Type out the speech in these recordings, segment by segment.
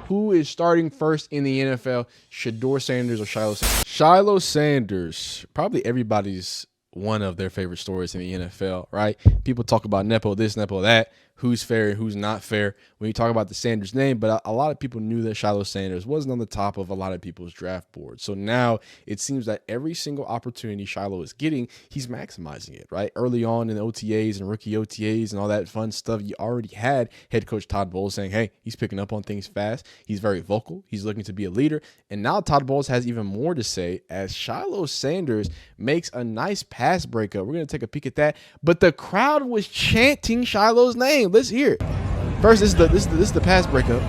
Who is starting first in the NFL? Shedeur Sanders or Shiloh Sanders? Shiloh Sanders, probably everybody's one of their favorite stories in the NFL, right? People talk about Nepo this, Nepo that, who's fair and who's not fair when you talk about the Sanders name, but a lot of people knew that Shiloh Sanders wasn't on the top of a lot of people's draft board. So now it seems that every single opportunity Shiloh is getting, he's maximizing it, right? Early on in the OTAs and rookie OTAs and all that fun stuff, you already had head coach Todd Bowles saying, hey, he's picking up on things fast. He's very vocal. He's looking to be a leader. And now Todd Bowles has even more to say as Shiloh Sanders makes a nice pass breakup. We're going to take a peek at that. But the crowd was chanting Shiloh's name. Let's hear it. First, this is the pass breakup.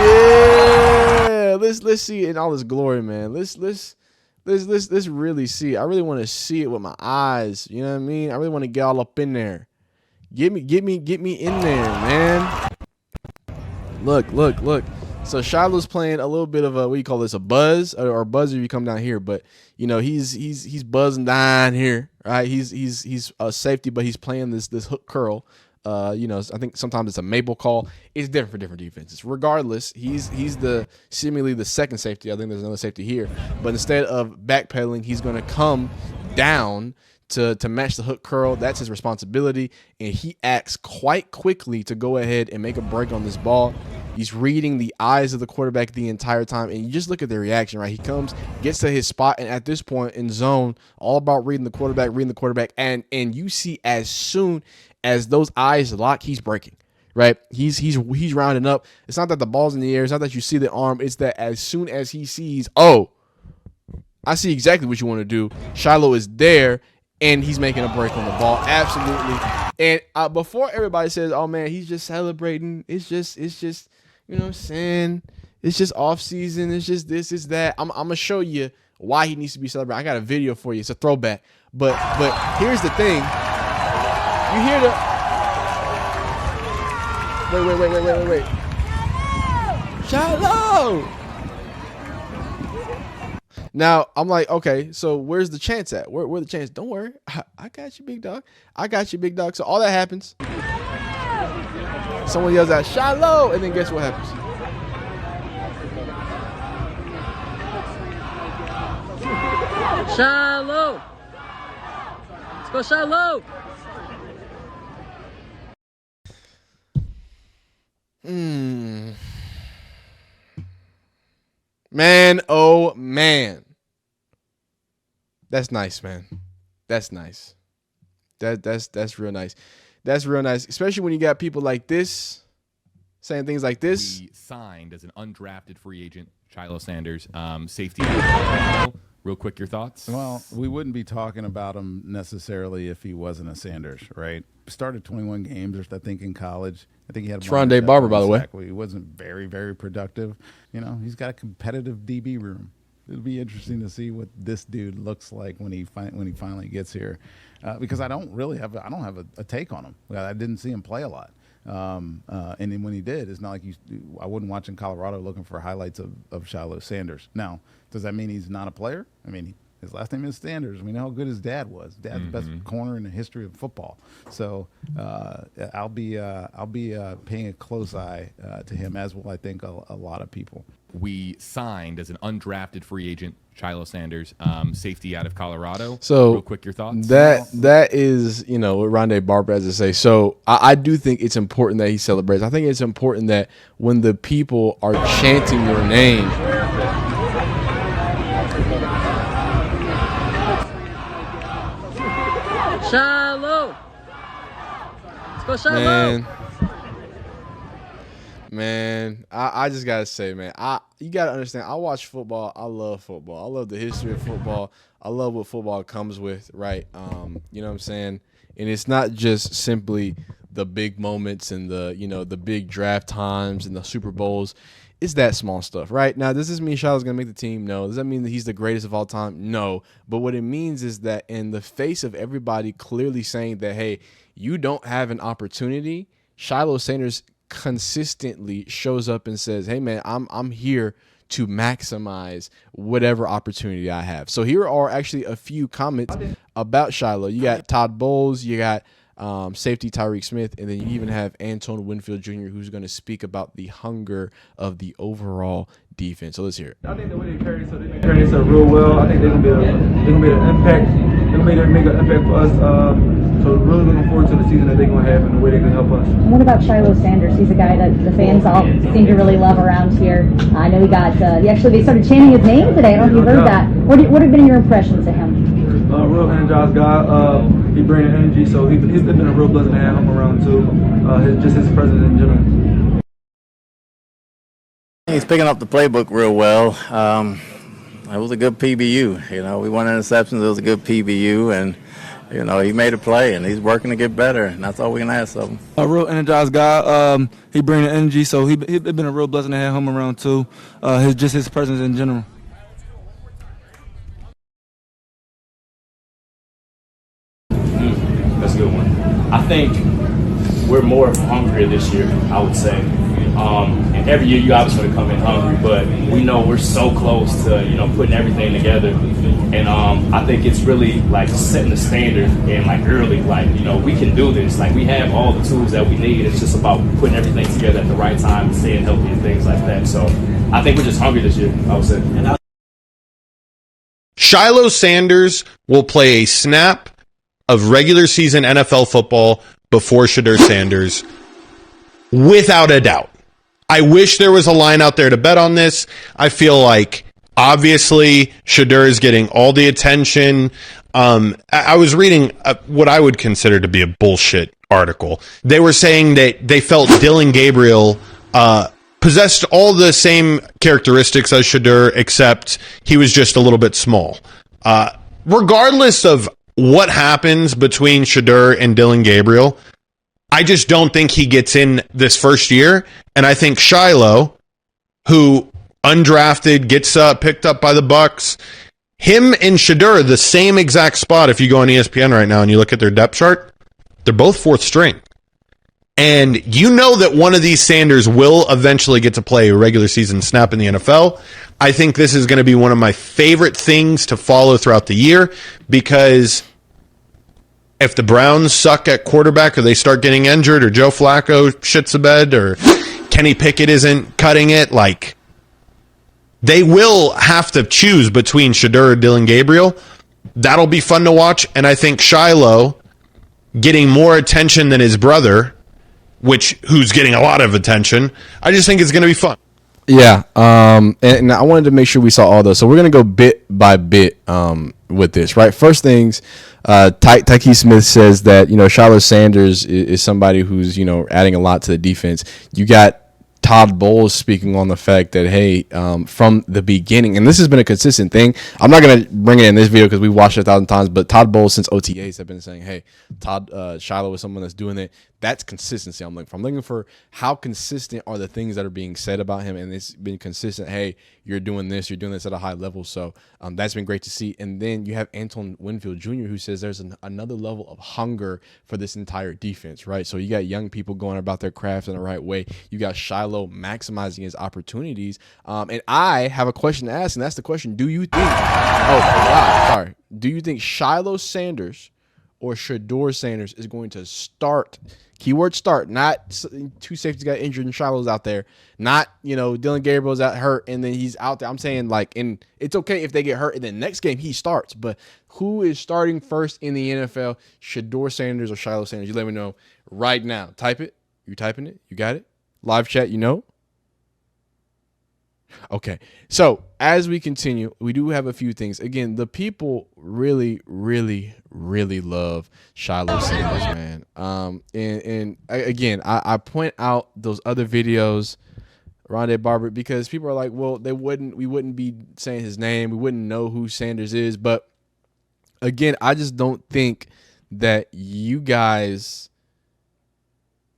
Yeah, let's see it in all its glory, man. Let's really see it. I really want to see it with my eyes. You know what I mean? I really want to get all up in there. Get me in there, man. Look. So Shiloh's playing a little bit of a, what do you call this, a buzz or buzzer if you come down here, but you know he's buzzing down here, right? He's a safety, but he's playing this hook curl. You know, I think sometimes it's a maple call. It's different for different defenses. Regardless, he's the seemingly the second safety. I think there's another safety here, but instead of backpedaling, he's going to come down to match the hook curl. That's his responsibility, and he acts quite quickly to go ahead and make a break on this ball. He's reading the eyes of the quarterback the entire time, and you just look at the reaction, right? He comes, gets to his spot, and at this point in zone, all about reading the quarterback, and you see as soon as those eyes lock, he's breaking, right? He's rounding up. It's not that the ball's in the air. It's not that you see the arm. It's that as soon as he sees, oh, I see exactly what you want to do. Shiloh is there, and he's making a break on the ball. Absolutely. And before everybody says, oh, man, he's just celebrating. It's just, you know what I'm saying? It's just off season. It's just this, it's that. I'm going to show you why he needs to be celebrating. I got a video for you. It's a throwback. But here's the thing. You hear the... Wait. Shiloh! Now, I'm like, okay, so where's the chance at? Where the chance? Don't worry. I got you, big dog. So all that happens. Someone yells out, Shiloh! And then guess what happens? Shiloh! Let's go, Shiloh! Man, oh man. That's nice, man. That's nice. That's real nice. That's real nice, especially when you got people like this saying things like this. He signed as an undrafted free agent, Shiloh Sanders, safety. Real quick, your thoughts? Well, we wouldn't be talking about him necessarily if he wasn't a Sanders, right? Started 21 games, I think, in college. I think he had Rondé Barber, by the way. He wasn't very, very productive. You know, he's got a competitive DB room. It'll be interesting to see what this dude looks like when he finally gets here, because I don't have a take on him. I didn't see him play a lot. And then when he did, it's not like I wasn't watching Colorado looking for highlights of Shiloh Sanders. Now, does that mean he's not a player? I mean, his last name is Sanders. We know how good his dad was. Dad's the best corner in the history of football. So I'll be paying a close eye to him, as will I think a lot of people. We signed as an undrafted free agent, Shiloh Sanders, safety out of Colorado. So real quick, your thoughts? That is, you know, what Rondé Barber has to say. So I do think it's important that he celebrates. I think it's important that when the people are chanting your name, Shiloh! Let's go, Shiloh! Man, I just gotta say, man, you gotta understand. I watch football. I love football. I love the history of football. I love what football comes with, right? You know what I'm saying? And it's not just simply the big moments and the big draft times and the Super Bowls. It's that small stuff, right? Now, does this mean Shiloh's going to make the team? No. Does that mean that he's the greatest of all time? No. But what it means is that in the face of everybody clearly saying that, hey, you don't have an opportunity, Shiloh Sanders consistently shows up and says, hey, man, I'm here to maximize whatever opportunity I have. So here are actually a few comments about Shiloh. You got Todd Bowles. You got safety Tyreek Smith, and then you even have Antoine Winfield Jr., who's going to speak about the hunger of the overall defense. So let's hear it. I think the way they carry themselves real well. I think they're gonna be an impact. They're gonna make an impact for us. So really looking forward to the season that they're gonna have and the way they can help us. What about Shiloh Sanders? He's a guy that the fans all seem to really love around here. I know he got. They started chanting his name today. I don't know if you heard that. What have been your impressions of him? Real energized guy. He brings energy, so he's been a real blessing to have him around too. His presence in general. He's picking up the playbook real well. It was a good PBU. We won interceptions. It was a good PBU, and he made a play, and he's working to get better, and that's all we can ask of him. A real energized guy. He brings the energy, so he's been a real blessing to have him around too. His presence in general. That's a good one. I think we're more hungrier this year, I would say. And every year you obviously want to come in hungry, but we know we're so close to, putting everything together. And I think it's really like setting the standard and like early, we can do this. Like we have all the tools that we need. It's just about putting everything together at the right time and staying healthy and things like that. So I think we're just hungry this year, I would say. Shiloh Sanders will play a snap of regular season NFL football before Shedeur Sanders, without a doubt. I wish there was a line out there to bet on this. I feel like obviously Shedeur is getting all the attention. I was reading what I would consider to be a bullshit article. They were saying that they felt Dillon Gabriel possessed all the same characteristics as Shedeur, except he was just a little bit small. Regardless of what happens between Shedeur and Dillon Gabriel, I just don't think he gets in this first year. And I think Shiloh, who undrafted, gets picked up by the Bucs, him and Shedeur, the same exact spot. If you go on ESPN right now and you look at their depth chart, they're both fourth string. And you know that one of these Sanders will eventually get to play a regular season snap in the NFL. I think this is going to be one of my favorite things to follow throughout the year, because if the Browns suck at quarterback or they start getting injured or Joe Flacco shits the bed or Kenny Pickett isn't cutting it, they will have to choose between Shedeur or Dillon Gabriel. That'll be fun to watch. And I think Shiloh getting more attention than his brother, who's getting a lot of attention, I just think it's going to be fun. Yeah, and I wanted to make sure we saw all those. So we're going to go bit by bit with this, right? First things, Tyke Smith says that, Shiloh Sanders is somebody who's, adding a lot to the defense. You got Todd Bowles speaking on the fact that, hey, from the beginning, and this has been a consistent thing. I'm not going to bring it in this video because we've watched it 1,000 times, but Todd Bowles since OTAs have been saying, hey, Shiloh is someone that's doing it. That's consistency I'm looking for. How consistent are the things that are being said about him? And it's been consistent. Hey, you're doing this at a high level. So that's been great to see. And then you have Antoine Winfield Jr., who says there's another level of hunger for this entire defense, right? So you got young people going about their craft in the right way. You got Shiloh maximizing his opportunities. And I have a question to ask, and that's the question. Do you think do you think Shiloh Sanders or Shedeur Sanders is going to start? Keyword start, not two safeties got injured and Shiloh's out there. Not, Dillon Gabriel's out hurt and then he's out there. I'm saying it's okay if they get hurt and then next game he starts. But who is starting first in the NFL? Shedeur Sanders or Shiloh Sanders? You let me know right now. Type it. You typing it? You got it? Live chat, Okay, so as we continue, we do have a few things. Again, the people really, really, really love Shiloh Sanders, man. I point out those other videos, Rondé Barber, because people are like, well, we wouldn't be saying his name, we wouldn't know who Sanders is. But again, I just don't think that you guys.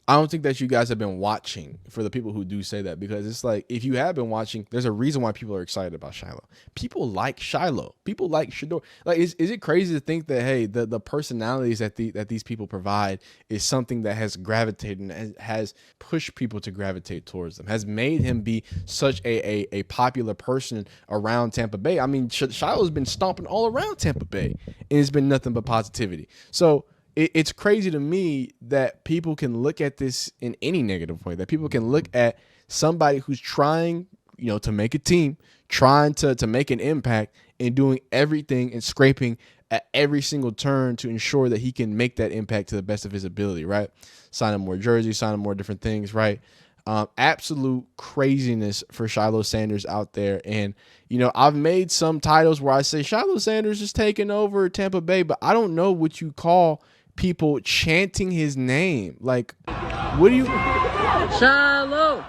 I don't think that you guys have been watching, for the people who do say that, because it's like, if you have been watching, there's a reason why people are excited about Shiloh. People like Shiloh. People like Shedeur. Is it crazy to think that, hey, the personalities that these people provide is something that has gravitated and has pushed people to gravitate towards them, has made him be such a popular person around Tampa Bay. I mean, Shiloh's been stomping all around Tampa Bay, and it's been nothing but positivity. So, it's crazy to me that people can look at this in any negative way, that people can look at somebody who's trying, to make a team, trying to make an impact, and doing everything and scraping at every single turn to ensure that he can make that impact to the best of his ability, right? Sign him more jerseys, sign him more different things, right? Absolute craziness for Shiloh Sanders out there. And, I've made some titles where I say Shiloh Sanders is taking over Tampa Bay, but I don't know what you call people chanting his name. Like, what do you... Shiloh!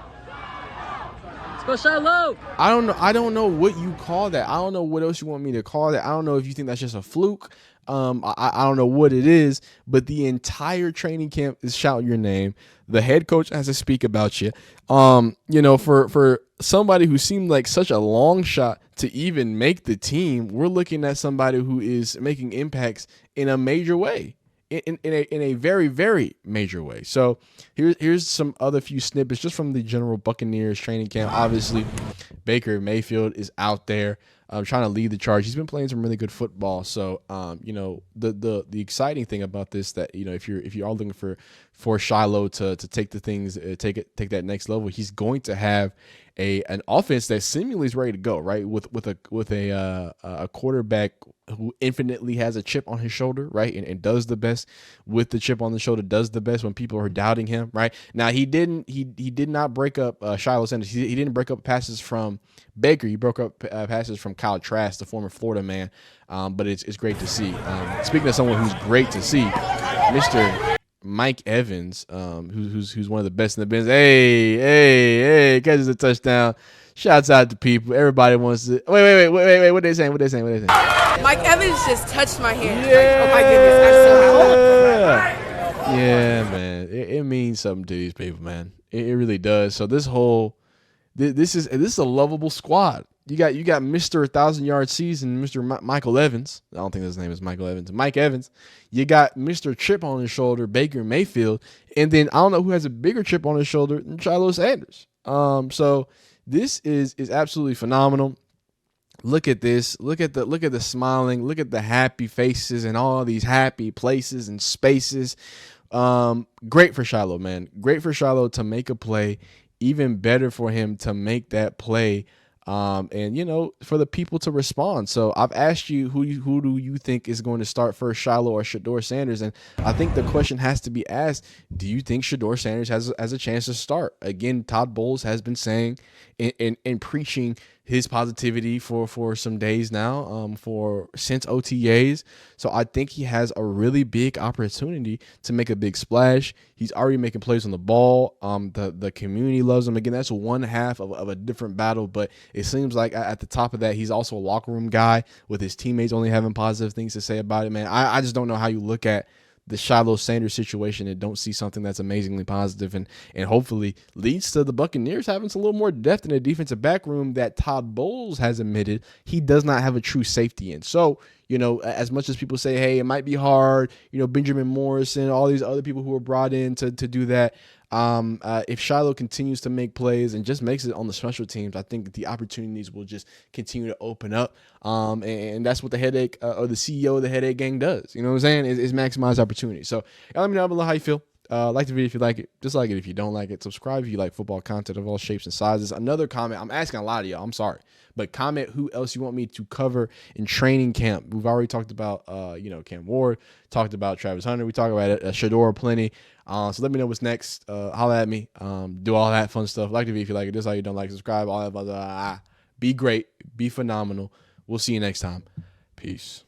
Let's go Shiloh! I don't know what you call that. I don't know what else you want me to call that. I don't know if you think that's just a fluke. I don't know what it is, but the entire training camp is shouting your name. The head coach has to speak about you. For somebody who seemed like such a long shot to even make the team, we're looking at somebody who is making impacts in a major way. In a very, very major way. So here's some other few snippets just from the general Buccaneers training camp. Obviously, Baker Mayfield is out there trying to lead the charge. He's been playing some really good football. So the exciting thing about this, that if you are looking for Shiloh to take the things take that next level, he's going to have an offense that seemingly is ready to go, right? With a quarterback who infinitely has a chip on his shoulder, right? And does the best with the chip on the shoulder, does the best when people are doubting him, right? Now he did not break up Shiloh Sanders. He didn't break up passes from Baker. He broke up passes from Kyle Trask, the former Florida man. But it's great to see. Speaking of someone who's great to see, Mr. Mike Evans, who's one of the best in the business. Hey, catches a touchdown. Shouts out to people. Everybody wants to. Wait. What they saying? Mike Evans just touched my hand. Yeah. Like, oh my goodness, I'm so happy. Yeah, man. It means something to these people, man. It really does. So this is a lovable squad. You got Mr. 1,000-yard season, Mr. Michael Evans. I don't think his name is Michael Evans. Mike Evans. You got Mr. Chip on his shoulder, Baker Mayfield, and then I don't know who has a bigger chip on his shoulder than Shiloh Sanders. So this is absolutely phenomenal. Look at this. Look at the smiling. Look at the happy faces and all these happy places and spaces. Great for Shiloh, man. Great for Shiloh to make a play. Even better for him to make that play. And for the people to respond. So I've asked you who do you think is going to start first, Shiloh or Shedeur Sanders? And I think the question has to be asked: do you think Shedeur Sanders has a chance to start? Again, Todd Bowles has been saying and preaching his positivity for some days now, since OTAs. So I think he has a really big opportunity to make a big splash. He's already making plays on the ball. The community loves him. Again, that's one half of a different battle, but it seems like at the top of that, he's also a locker room guy with his teammates only having positive things to say about it, man. I just don't know how you look at the Shiloh Sanders situation and don't see something that's amazingly positive and hopefully leads to the Buccaneers having a little more depth in the defensive back room that Todd Bowles has admitted he does not have a true safety in. So, as much as people say, hey, it might be hard, Benjamin Morrison, all these other people who were brought in to do that. If Shiloh continues to make plays and just makes it on the special teams, I think the opportunities will just continue to open up. And that's what the headache or the CEO of the headache gang does. You know what I'm saying? Is maximize opportunity. So let me know below how you feel. Like the video if you like it. Dislike it if you don't like it. Subscribe if you like football content of all shapes and sizes. Another comment. I'm asking a lot of y'all. I'm sorry. But comment who else you want me to cover in training camp. We've already talked about, Cam Ward. Talked about Travis Hunter. We talked about it. Shedeur plenty. So let me know what's next. Holla at me. Do all that fun stuff. Like the video if you like it. Dislike it. Don't like it. Subscribe. All that. Be great. Be phenomenal. We'll see you next time. Peace.